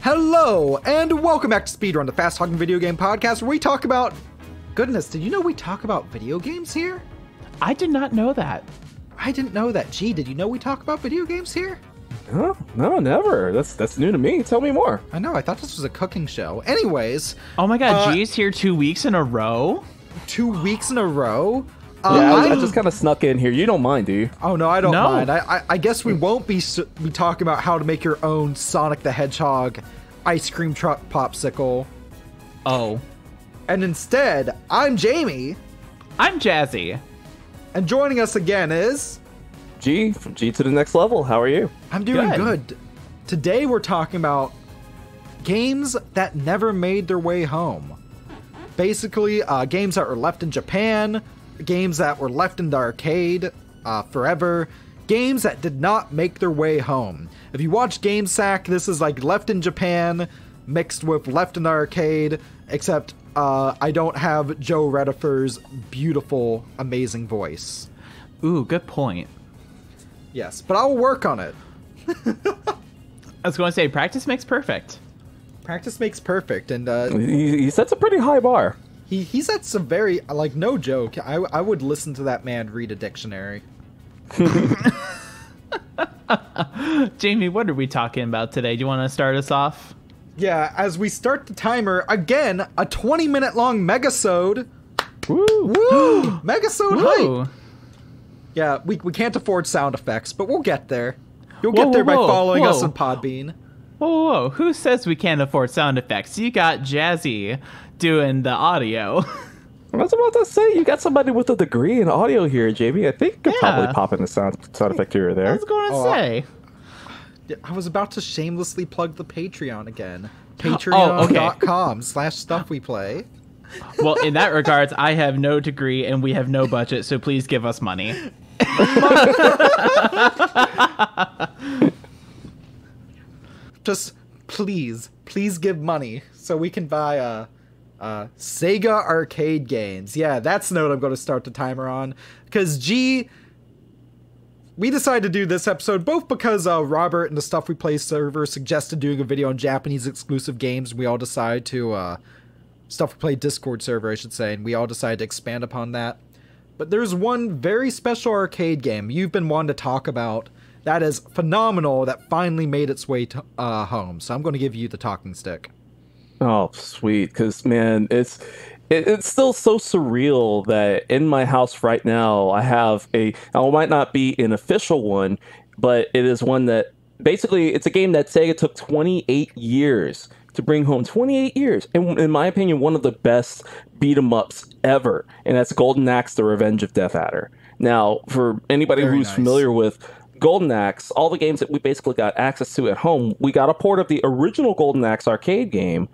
Hello, and welcome back to Speedrun, the fast-talking video game podcast where we talk about... Goodness, did you know we talk about video games here? I did not know that. I didn't know that. Gee, did you know we talk about video games here? No, never. That's new to me. Tell me more. I know, I thought this was a cooking show. Anyways... Oh my god, G's here 2 weeks in a row? 2 weeks in a row? Yeah, I just kind of snuck in here. You don't mind, do you? Oh, no, I don't mind. I guess we won't be talking about how to make your own Sonic the Hedgehog ice cream truck popsicle. Oh. And instead, I'm Jamie. I'm Jazzie. And joining us again is... G, from G to the next level. How are you? I'm doing good. Today we're talking about games that never made their way home. Basically, games that were left in Japan, games that were left in the arcade forever, games that did not make their way home. If you watch GameSack, this is like left in Japan mixed with left in the arcade, except I don't have Joe Redifer's beautiful, amazing voice. Ooh, good point. Yes, but I will work on it. I was going to say, practice makes perfect. Practice makes perfect, and He sets a pretty high bar. He said some very, like, no joke, I would listen to that man read a dictionary. Jamie, what are we talking about today? Do you want to start us off? Yeah, as we start the timer, again, a 20-minute long megasode. Woo! Woo! Megasode Woo. hype! Yeah, we can't afford sound effects, but we'll get there. You'll get there by following us on Podbean. Whoa, who says we can't afford sound effects? You got Jazzie doing the audio. I was about to say, you got somebody with a degree in audio here, JB. I think you could probably pop in a sound effect here or there. I was going to say. I was about to shamelessly plug the Patreon again. Patreon.com/stuffweplay. Well, in that regards, I have no degree and we have no budget, so please give us money. Just please give money so we can buy Sega arcade games. Yeah, that's the note I'm going to start the timer on. Because we decided to do this episode both because Robert and the Stuff We Play server suggested doing a video on Japanese exclusive games. We all decided to Stuff We Play Discord server, I should say, and we all decided to expand upon that. But there's one very special arcade game you've been wanting to talk about that is phenomenal that finally made its way to home. So I'm going to give you the talking stick. Oh, sweet. Because, man, it's still so surreal that in my house right now, I have now it might not be an official one, but it is one that basically it's a game that Sega took 28 years to bring home. 28 years. And in my opinion, one of the best beat-em-ups ever. And that's Golden Axe, The Revenge of Death Adder. Now, for anybody who's familiar with Golden Axe, all the games that we basically got access to at home, we got a port of the original Golden Axe arcade game,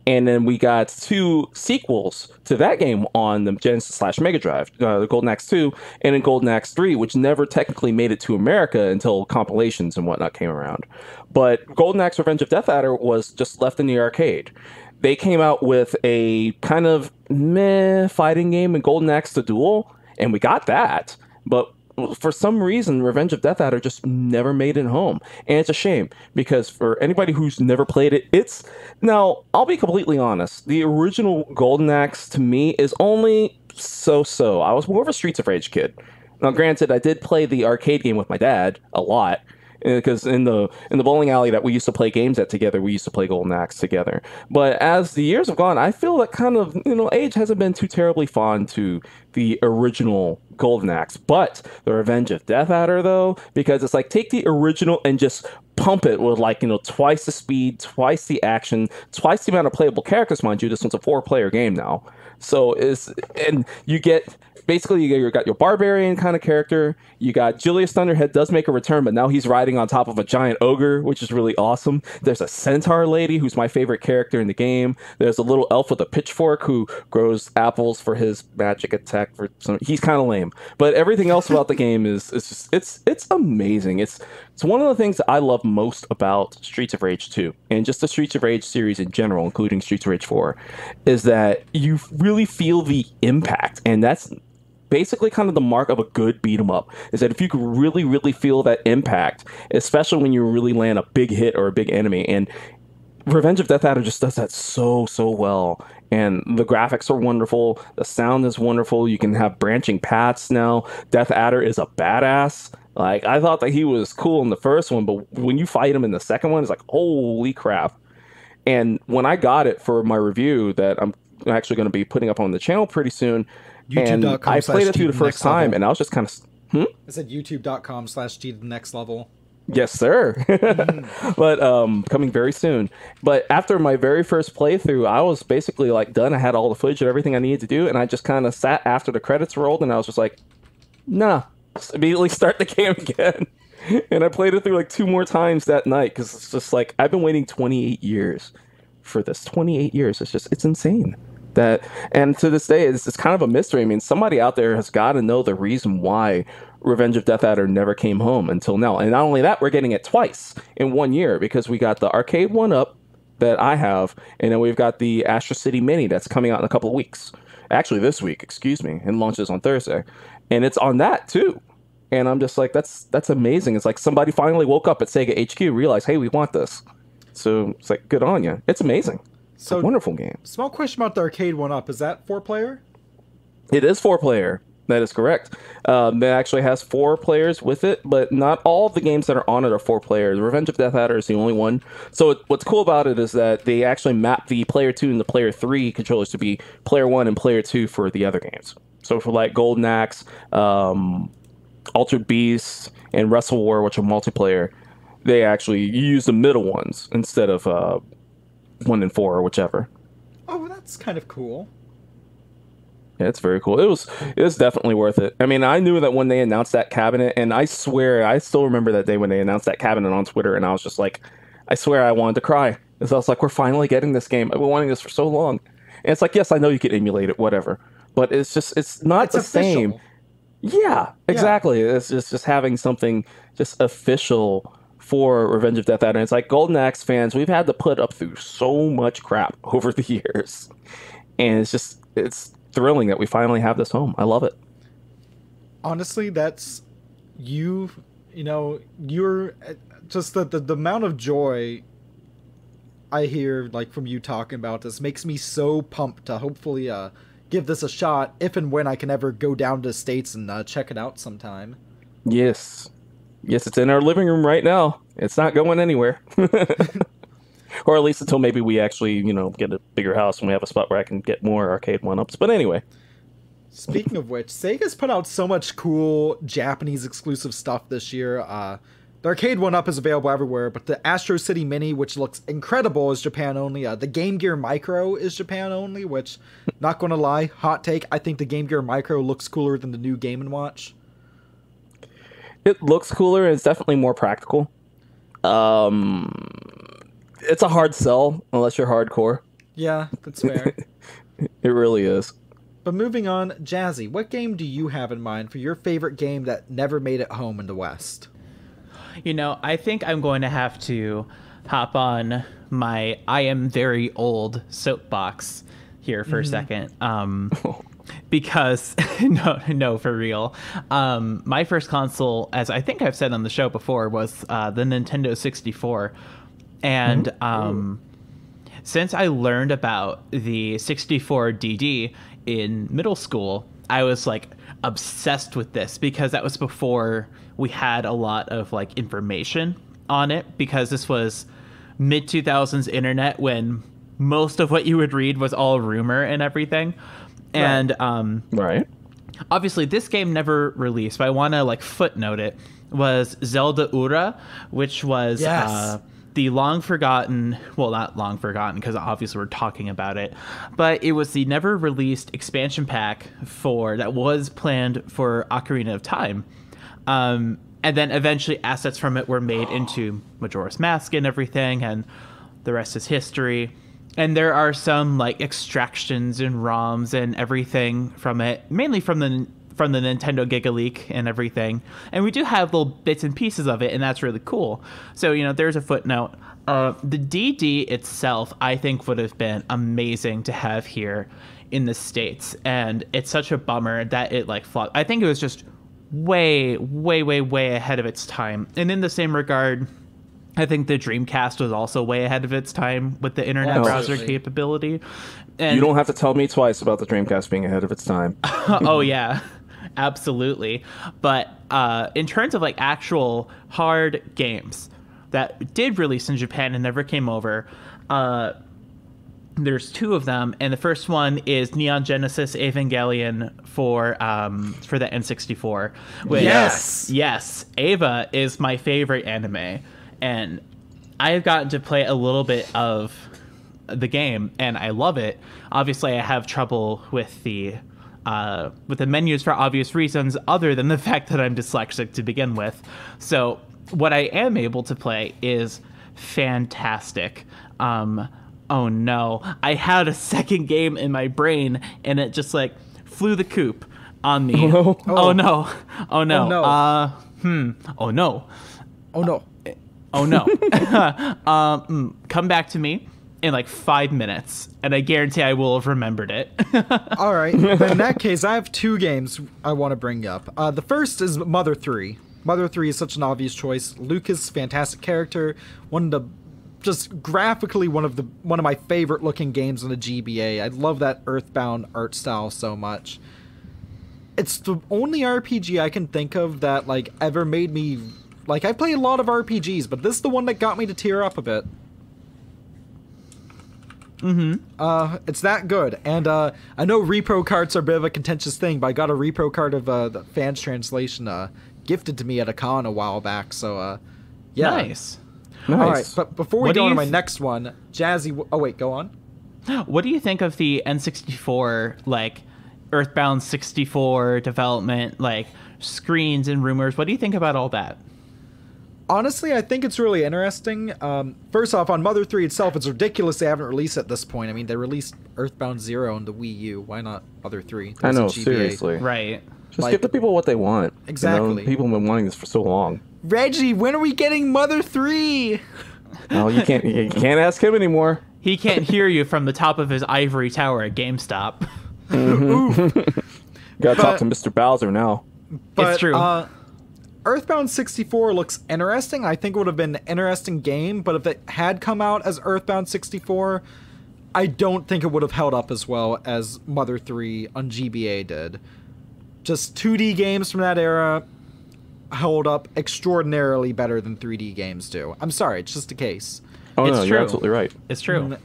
and then we got 2 sequels to that game on the Genesis/Mega Drive, the Golden Axe 2 and then Golden Axe 3, which never technically made it to America until compilations and whatnot came around. But Golden Axe Revenge of Death Adder was just left in the arcade. They came out with a kind of meh fighting game in Golden Axe The Duel, and we got that. But for some reason, Revenge of Death Adder just never made it home. And it's a shame, because for anybody who's never played it, now, I'll be completely honest, the original Golden Axe to me is only so-so. I was more of a Streets of Rage kid. Now, granted, I did play the arcade game with my dad a lot, because in the bowling alley that we used to play games at together, we used to play Golden Axe together. But as the years have gone, I feel that kind of, age hasn't been too terribly fond to the original Golden Axe. But the Revenge of Death Adder, though, because it's like, take the original and just pump it with, like, twice the speed, twice the action, twice the amount of playable characters, mind you. This one's a 4-player game now. So and you get... Basically, you got your barbarian kind of character. You got Julius Thunderhead does make a return, but now he's riding on top of a giant ogre, which is really awesome. There's a centaur lady who's my favorite character in the game. There's a little elf with a pitchfork who grows apples for his magic attack. He's kind of lame, but everything else about the game is just it's amazing. It's one of the things that I love most about Streets of Rage 2 and just the Streets of Rage series in general, including Streets of Rage 4, is that you really feel the impact, and that's basically kind of the mark of a good beat 'em up, is that if you can really feel that impact, especially when you really land a big hit or a big enemy. And Revenge of Death Adder just does that so well. And the graphics are wonderful. The sound is wonderful. You can have branching paths now. Death Adder is a badass. Like, I thought that he was cool in the first one, but when you fight him in the second one, it's like, holy crap. And when I got it for my review that I'm actually going to be putting up on the channel pretty soon, and I played it through the first time, and I was just kind of... I said youtube.com/G to the next level. Yes, sir. But coming very soon. But after my very first playthrough, I was basically like done. I had all the footage and everything I needed to do, and I just kind of sat after the credits rolled, and I was just like, nah, just immediately start the game again. And I played it through like 2 more times that night, because it's just like, I've been waiting 28 years for this. 28 years. It's insane. And to this day, it's kind of a mystery. I mean, somebody out there has got to know the reason why Revenge of Death Adder never came home until now. And not only that, we're getting it twice in 1 year, because we got the arcade one-up that I have, and then we've got the Astro City Mini that's coming out in a couple of weeks. Actually, this week, excuse me, and launches on Thursday. And it's on that, too. And I'm just like, that's amazing. It's like somebody finally woke up at Sega HQ, realized, hey, we want this. So it's like, good on you. It's amazing. It's a wonderful game. Small question about the arcade one-up. Is that 4-player? It is 4-player. That is correct. It actually has 4 players with it, but not all of the games that are on it are 4 players. Revenge of Death Adder is the only one. So what's cool about it is that they actually map the player 2 and the player 3 controllers to be player 1 and player 2 for the other games. So for like Golden Axe, Altered Beast, and Wrestle War, which are multiplayer, they actually use the middle ones instead of 1 and 4 or whichever. Oh, that's kind of cool. Yeah, it's very cool. It was definitely worth it. I mean, I knew that when they announced that cabinet, and I swear, I still remember that day when they announced that cabinet on Twitter, and I was just like, I swear I wanted to cry. Because I was like, we're finally getting this game. I've been wanting this for so long. And it's like, yes, I know you can emulate it, whatever. But it's not the same. Yeah, exactly. Yeah. It's just having something just official for Revenge of Death Adder. And it's like, Golden Axe fans, we've had to put up through so much crap over the years. And it's thrilling that we finally have this home. I love it. Honestly, that's you're just the amount of joy I hear like from you talking about this makes me so pumped to hopefully give this a shot if and when I can ever go down to the States and check it out sometime. Yes, it's in our living room right now. It's not going anywhere. Or at least until maybe we actually, get a bigger house and we have a spot where I can get more arcade one-ups. But anyway. Speaking of which, Sega's put out so much cool Japanese exclusive stuff this year. The arcade one-up is available everywhere, but the Astro City Mini, which looks incredible, is Japan only. The Game Gear Micro is Japan only, which, not going to lie, hot take, I think the Game Gear Micro looks cooler than the new Game & Watch. It looks cooler, and it's definitely more practical. It's a hard sell unless you're hardcore. Yeah, that's fair. It really is. But moving on, Jazzie, what game do you have in mind for your favorite game that never made it home in the West? I think I'm going to have to hop on my I am very old soapbox here for a second. Because, no, for real. My first console, as I think I've said on the show before, was the Nintendo 64. And since I learned about the 64DD in middle school, I was like obsessed with this because that was before we had a lot of like information on it, because this was mid 2000s internet when most of what you would read was all rumor and everything. And right. Obviously this game never released, but I want to like footnote it, was Zelda Ura, which was the long forgotten, well, not long forgotten because obviously we're talking about it, but it was the never released expansion pack that was planned for Ocarina of Time. And then eventually assets from it were made into Majora's Mask and everything, and the rest is history. And there are some like extractions and ROMs and everything from it, mainly from the Nintendo Giga Leak and everything. And we do have little bits and pieces of it, and that's really cool. So, there's a footnote. The DD itself, I think, would have been amazing to have here in the States. And it's such a bummer that it like flopped. I think it was just way, way, way, way ahead of its time. And in the same regard, I think the Dreamcast was also way ahead of its time with the internet browser capability. And you don't have to tell me twice about the Dreamcast being ahead of its time. oh yeah, absolutely. But in terms of like actual hard games that did release in Japan and never came over, there's two of them, and the first one is Neon Genesis Evangelion for the N64. Which, yes, Eva is my favorite anime, and I have gotten to play a little bit of the game, and I love it. Obviously, I have trouble with the menus for obvious reasons, other than the fact that I'm dyslexic to begin with. So what I am able to play is fantastic. Oh no, I had a second game in my brain and it just like flew the coop on me. Oh no. Oh no. Oh no. Oh no. Oh no. Oh no. Come back to me in like 5 minutes and I guarantee I will have remembered it. All right. But in that case, I have two games I want to bring up. The first is Mother 3. Mother 3 is such an obvious choice. Lucas, fantastic character, just graphically one of my favorite looking games in the GBA. I love that Earthbound art style so much. It's the only RPG I can think of that like ever made me like, I play a lot of RPGs, but this is the one that got me to tear up a bit. It's that good. And I know repro cards are a bit of a contentious thing, but I got a repro card of the Fans Translation gifted to me at a con a while back, so yeah. Nice. All right, but before we go on to my next one, Jazzie... Oh, wait, go on. What do you think of the N64, like, Earthbound 64 development, like, screens and rumors? What do you think about all that? Honestly, I think it's really interesting. First off, on Mother 3 itself, it's ridiculous they haven't released it at this point. I mean, they released Earthbound 0 on the Wii U. Why not Mother 3? I know, seriously. Right. Just give the people what they want. Exactly. You know, people have been wanting this for so long. Reggie, when are we getting Mother 3? No, you can't ask him anymore. He can't hear you from the top of his ivory tower at GameStop. Gotta talk to Mr. Bowser now. But, it's true. Earthbound 64 looks interesting. I think it would have been an interesting game, but if it had come out as Earthbound 64, I don't think it would have held up as well as Mother 3 on GBA did. Just 2D games from that era hold up extraordinarily better than 3D games do. I'm sorry, it's just a case. Oh, it's no, true. you're absolutely right. It's true.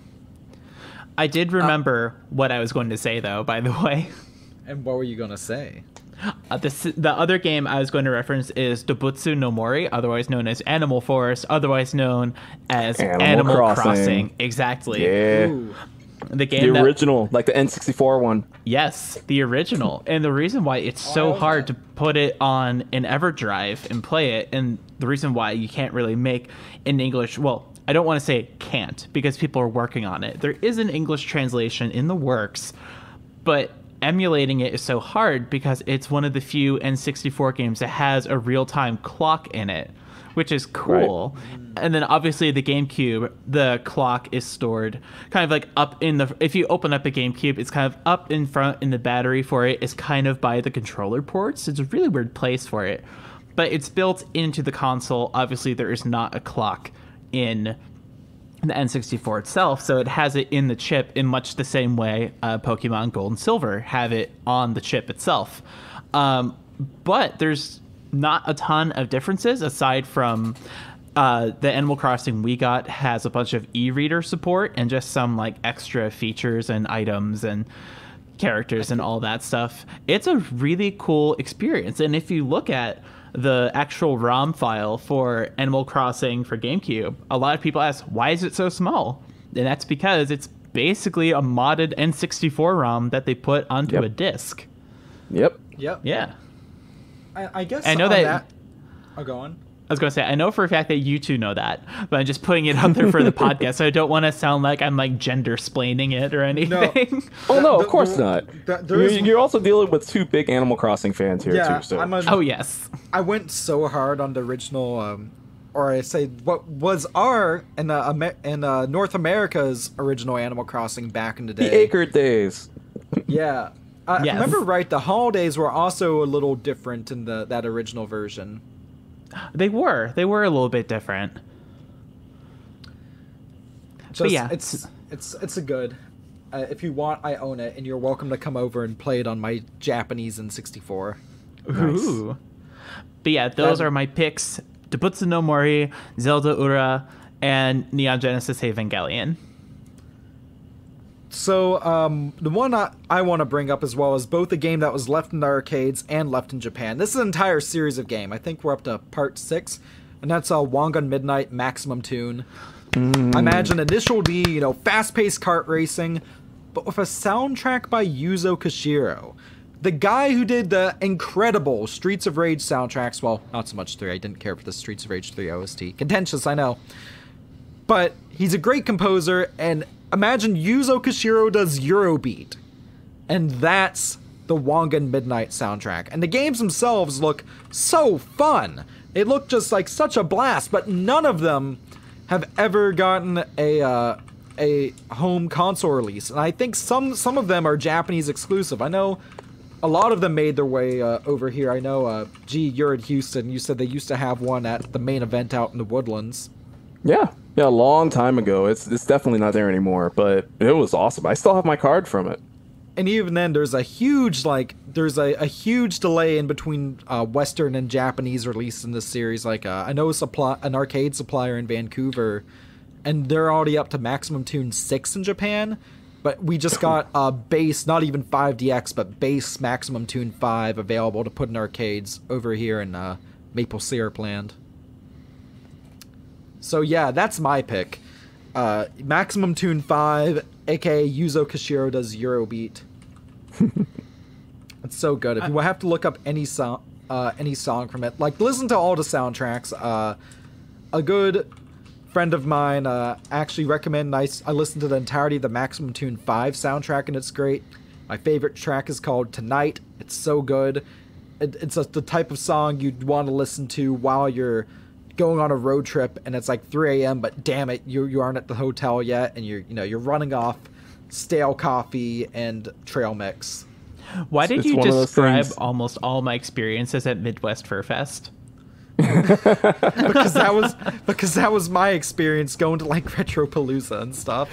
I did remember what I was going to say, though, by the way. And what were you going to say? The other game I was going to reference is Dobutsu no Mori, otherwise known as Animal Forest, otherwise known as Animal Crossing. Exactly. Yeah. Ooh. The original, like the N64 one. Yes, the original. And the reason why it's so hard to put it on an EverDrive and play it, and the reason why you can't really make an English, well, I don't want to say can't, because people are working on it. There is an English translation in the works, but emulating it is so hard because it's one of the few N64 games that has a real-time clock in it, which is cool. Right. And then obviously the GameCube, the clock is stored kind of like up in the, if you open up a GameCube, it's kind of up in front in the battery for it. It's kind of by the controller ports. It's a really weird place for it, but it's built into the console. Obviously there is not a clock in the N64 itself, so it has it in the chip in much the same way Pokemon Gold and Silver have it on the chip itself. But there's not a ton of differences aside from the Animal Crossing we got has a bunch of e-reader support and just some like extra features and items and characters and all that stuff. It's a really cool experience, and if you look at the actual ROM file for Animal Crossing for GameCube, a lot of people ask, why is it so small? And that's because it's basically a modded N64 ROM that they put onto a disc. Yep. Yeah. I guess I know that. Oh, go on. I was going to say, I know for a fact that you two know that, but I'm just putting it out there for the podcast, so I don't want to sound like I'm like gender-splaining it or anything. No. Oh, no, of course not. You're also dealing with two big Animal Crossing fans here, too. So. Oh, yes. I went so hard on the original, or I say what was our, in North America's original Animal Crossing back in the day. The Acre days. Yeah. If I remember right, the holidays were also a little different in that original version. They were a little bit different. But yeah, it's a good. If you want, I own it, and you're welcome to come over and play it on my Japanese N64. Ooh. Nice. But yeah, those are my picks: Dobutsu no Mori, Zelda Ura, and Neon Genesis Evangelion. So the one I want to bring up as well is both a game that was left in the arcades and left in Japan. This is an entire series of game. I think we're up to part 6, and that's Wangan Midnight Maximum Tune. I imagine Initial D, fast-paced kart racing, but with a soundtrack by Yuzo Koshiro. The guy who did the incredible Streets of Rage soundtracks, well, not so much 3, I didn't care for the Streets of Rage 3 OST. Contentious, I know. But he's a great composer, and imagine Yuzo Koshiro does Eurobeat. And that's the Wangan Midnight soundtrack. And the games themselves look so fun. They look just like such a blast, but none of them have ever gotten a home console release. And I think some of them are Japanese exclusive. I know a lot of them made their way over here. I know, you're in Houston. You said they used to have one at the main event out in the Woodlands. Yeah, a long time ago. It's definitely not there anymore, but it was awesome. I still have my card from it. And even then, there's a huge huge delay in between Western and Japanese release in this series. I know an arcade supplier in Vancouver, and they're already up to Maximum Tune 6 in Japan. But we just got base, not even 5DX, but base Maximum Tune 5 available to put in arcades over here in Maple Syrup Land. So yeah, that's my pick. Maximum Tune 5, aka Yuzo Koshiro does Eurobeat. It's so good. If you have to look up any song from it, listen to all the soundtracks. A good friend of mine actually recommended I listened to the entirety of the Maximum Tune 5 soundtrack, and it's great. My favorite track is called Tonight. It's so good. It's the type of song you'd want to listen to while you're going on a road trip, and it's 3 a.m., but damn it, you aren't at the hotel yet, and you're running off stale coffee and trail mix. Why did you describe almost all my experiences at Midwest Fur Fest? because that was my experience going to Retropalooza and stuff.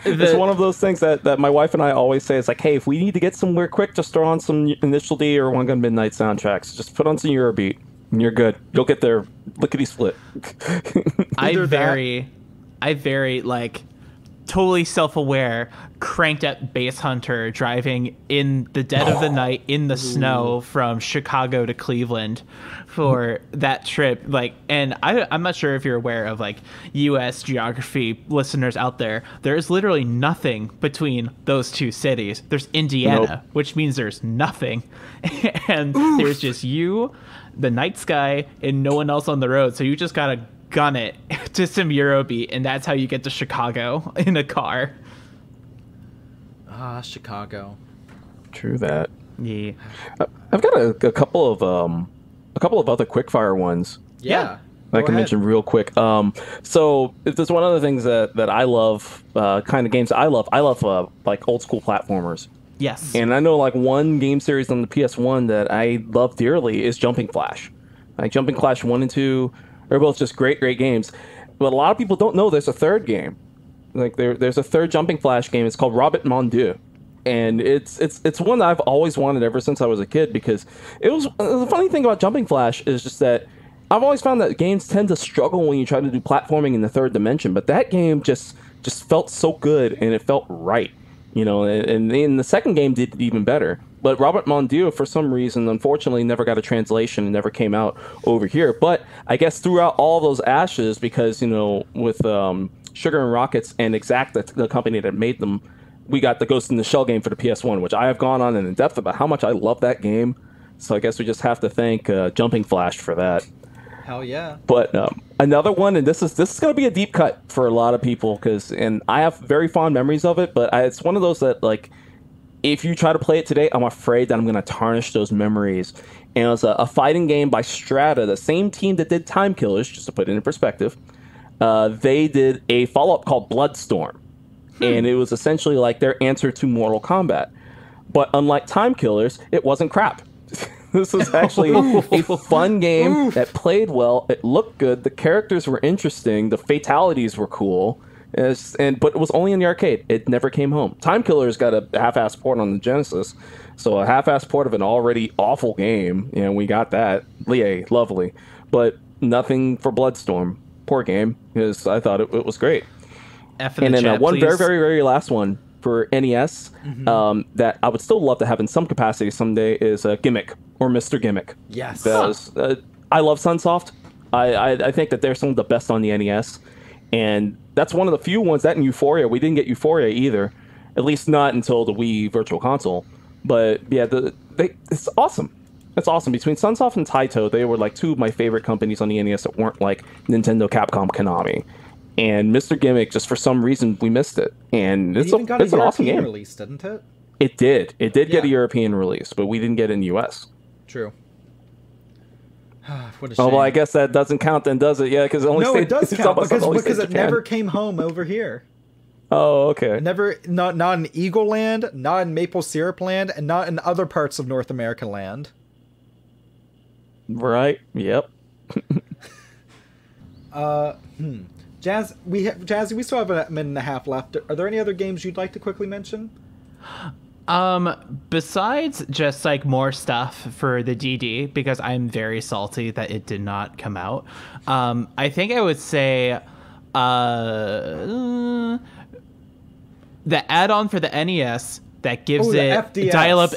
It's one of those things that my wife and I always say. It's hey, if we need to get somewhere quick, just throw on some Initial D or Wangan Midnight soundtracks. Just put on some Eurobeat, and you're good. You'll get there lickety split. I very totally self-aware, cranked up Bass Hunter driving in the dead of the night in the snow from Chicago to Cleveland for that trip. And I'm not sure if you're aware of U.S. geography listeners out there. There's literally nothing between those two cities. There's Indiana, which means there's nothing. And there's just you, the night sky, and no one else on the road. So you just gotta gun it to some Eurobeat, and that's how you get to Chicago in a car. Chicago. True that. Yeah. I've got a couple of other quickfire ones. Yeah. I can mention real quick. So there's one of the things that I love, kind of games I love. I love old school platformers. Yes. And I know one game series on the PS1 that I love dearly is Jumping Flash. Jumping Flash 1 and 2 are both just great games. But a lot of people don't know there's a third game. There's a third Jumping Flash game. It's called Robert Mon Dieu. And it's one that I've always wanted ever since I was a kid, because the funny thing about Jumping Flash is just that I've always found that games tend to struggle when you try to do platforming in the third dimension, but that game just felt so good, and it felt right, and the second game did it even better. But Robert Mon Dieu, for some reason, unfortunately, never got a translation and never came out over here. But I guess throughout all those ashes, because, with Sugar and Rockets and Exact, the company that made them, we got the Ghost in the Shell game for the PS1, which I have gone on in depth about how much I love that game. So I guess we just have to thank Jumping Flash for that. Hell yeah. But another one, and this is going to be a deep cut for a lot of people, and I have very fond memories of it, but it's one of those that, if you try to play it today, I'm afraid that I'm going to tarnish those memories. And it was a fighting game by Strata, the same team that did Time Killers, just to put it in perspective. They did a follow-up called Bloodstorm. And it was essentially their answer to Mortal Kombat. But unlike Time Killers, it wasn't crap. This was actually a fun game that played well. It looked good. The characters were interesting. The fatalities were cool. But it was only in the arcade. It never came home. Time Killer's got a half-ass port on the Genesis, so a half-ass port of an already awful game. We got that. Yay, lovely. But nothing for Bloodstorm. Poor game, because I thought it was great. And then one very, very, very last one for NES that I would still love to have in some capacity someday is Gimmick or Mr. Gimmick. Yes. Because I love Sunsoft. I think that they're some of the best on the NES. And that's one of the few ones that in Euphoria, we didn't get Euphoria either. At least not until the Wii Virtual Console. But yeah, it's awesome. It's awesome. Between Sunsoft and Taito, they were like two of my favorite companies on the NES that weren't like Nintendo, Capcom, Konami. And Mr. Gimmick, just for some reason, we missed it. And it's an awesome game. Release, didn't it? It did. It did get a European release, but we didn't get it in the US. True. What a shame. Oh, well, I guess that doesn't count then, does it? Yeah, because it does count because it never came home over here. Oh, okay. Not in Eagle Land, not in Maple Syrup Land, and not in other parts of North American land. Right. Yep. Jazzie, we still have a minute and a half left. Are there any other games you'd like to quickly mention? Besides just like more stuff for the DD, because I'm very salty that it did not come out. I think I would say the add-on for the NES that gives it dial-up.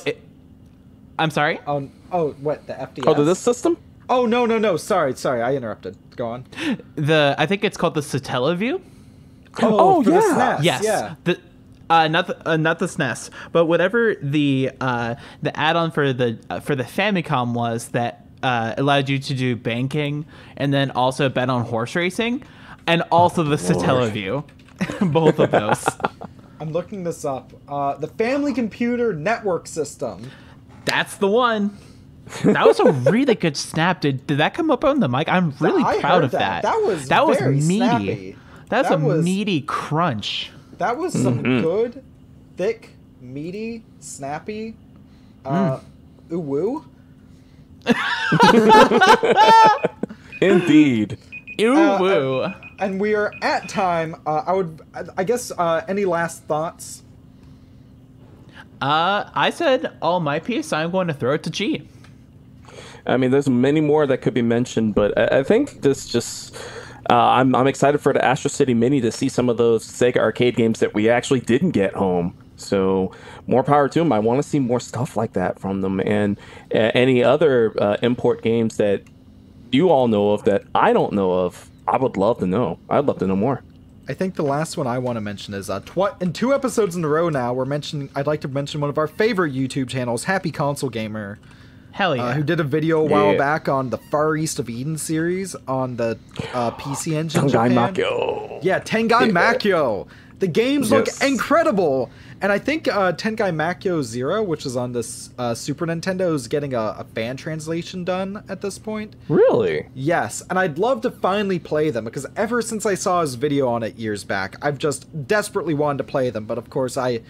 I'm sorry? Oh, what, the FDS? Oh, this system? Oh, no. Sorry, I interrupted. Go on. I think it's called the Satellaview. Oh, yeah. The SNES. Yes. Yeah. Not the SNES, but whatever the add-on for the Famicom was that allowed you to do banking and then also bet on horse racing, and also the Satellaview. Both of those. I'm looking this up. The Family Computer Network System. That's the one. That was a really good snap. Did that come up on the mic? I'm really proud of that. That was meaty. Snappy. That's a meaty crunch. That was some good, thick, meaty, snappy, woo. Indeed. Woo. And we are at time. I guess, any last thoughts? I said all my piece. I'm going to throw it to G. I mean, there's many more that could be mentioned, but I think this just... I'm excited for the Astro City Mini to see some of those Sega arcade games that we actually didn't get home. So more power to them. I want to see more stuff like that from them. And any other import games that you all know of that I don't know of, I would love to know. I'd love to know more. I think the last one I want to mention is in 2 episodes in a row now, I'd like to mention one of our favorite YouTube channels, Happy Console Gamer. Hell yeah. Who did a video a while back on the Far East of Eden series on the PC Engine Tengai Japan. Makyo. Yeah, Tengai Makyo. The games look incredible. And I think Tengai Makyo Zero, which is on this Super Nintendo, is getting a fan translation done at this point. Really? Yes, and I'd love to finally play them, because ever since I saw his video on it years back, I've just desperately wanted to play them, but of course I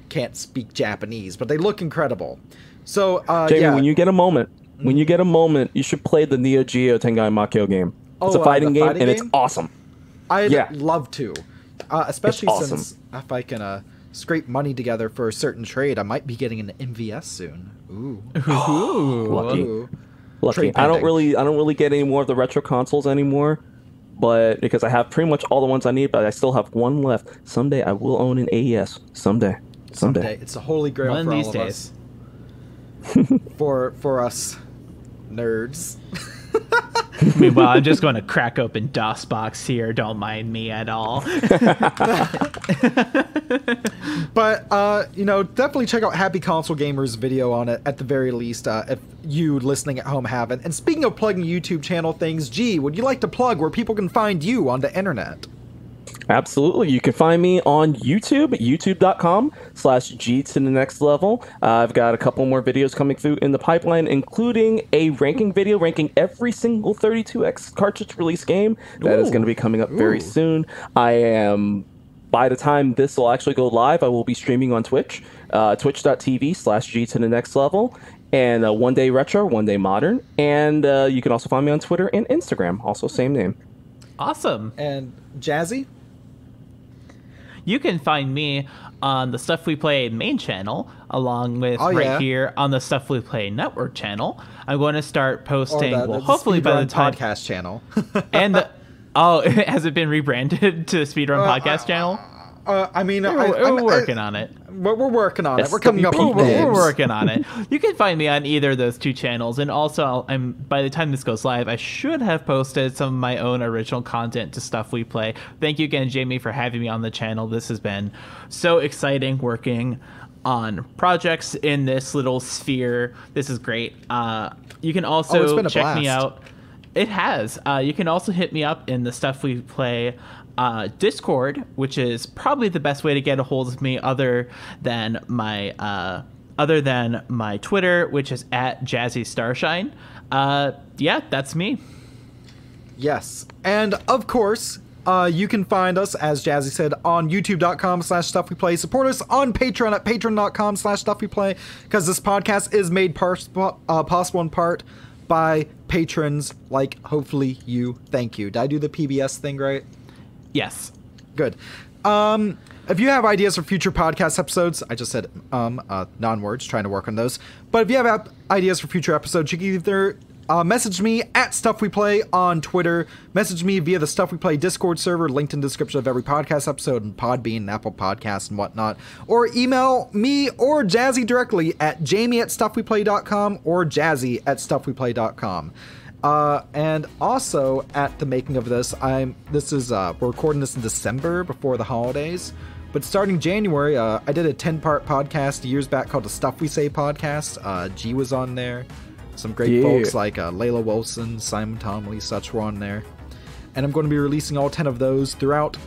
can't speak Japanese, but they look incredible. So, Jamie, when you get a moment, you should play the Neo Geo Tengai Makyo game. It's a fighting game, and it's awesome. I'd love to. Especially since if I can scrape money together for a certain trade, I might be getting an MVS soon. Ooh. Lucky. I don't really get any more of the retro consoles anymore, but because I have pretty much all the ones I need, but I still have one left. Someday I will own an AES. Someday. It's a holy grail for all of us. for us nerds. Meanwhile, I'm just going to crack open DOSBox here. Don't mind me at all. But, definitely check out Happy Console Gamer's video on it, at the very least, if you listening at home haven't. And speaking of plugging YouTube channel things, G, would you like to plug where people can find you on the internet? Absolutely. You can find me on YouTube, youtube.com/G to the next level. I've got a couple more videos coming through in the pipeline, including a ranking video ranking every single 32X cartridge release game that is going to be coming up very soon. By the time this will actually go live, I will be streaming on Twitch, twitch.tv/G to the next level, and One Day Retro, One Day Modern. And you can also find me on Twitter and Instagram, also same name. Awesome. And Jazzie? you can find me on the Stuff We Play main channel, along with here on the Stuff We Play network channel. I'm going to start posting, hopefully by the time podcast channel. And has it been rebranded to Speedrun podcast channel? I mean, we're working on it. We're working on it. We're coming up with names. We're working on it. You can find me on either of those two channels, and also, by the time this goes live, I should have posted some of my own original content to Stuff We Play. Thank you again, Jamie, for having me on the channel. This has been so exciting working on projects in this little sphere. This is great. You can also check me out. It has. You can also hit me up in the Stuff We Play Discord, which is probably the best way to get a hold of me, other than my Twitter, which is at Jazzie Starshine. Yeah, that's me. Yes, and of course, you can find us, as Jazzie said, on youtube.com/stuffweplay. Support us on Patreon at patreon.com/stuffweplay, because this podcast is made possible in part by patrons like, hopefully, you. Thank you. Did I do the PBS thing right? Yes. Good. If you have ideas for future podcast episodes, I just said non-words, trying to work on those. But if you have ideas for future episodes, you can either message me at Stuff We Play on Twitter, message me via the Stuff We Play Discord server, linked in the description of every podcast episode, and Podbean, and Apple Podcasts, and whatnot, or email me or Jazzie directly at jamie@stuffweplay.com or jazzie@stuffweplay.com. And also at the making of this, we're recording this in December before the holidays, but starting January, I did a 10-part podcast years back called the Stuff We Say podcast. G was on there. Some great folks like Layla Wilson, Simon Tomley, such were on there. And I'm going to be releasing all 10 of those throughout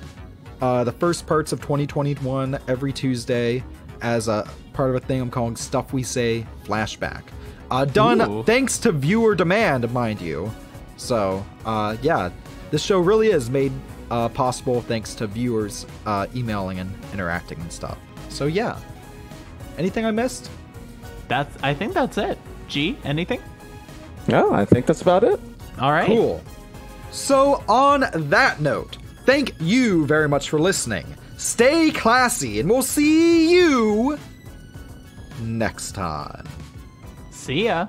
the first parts of 2021 every Tuesday as a part of a thing I'm calling Stuff We Say Flashback. Done thanks to viewer demand, mind you. So, yeah, this show really is made possible thanks to viewers emailing and interacting and stuff. So, yeah. Anything I missed? I think that's it. G, anything? No, I think that's about it. All right. Cool. So, on that note, thank you very much for listening. Stay classy, and we'll see you next time. See ya.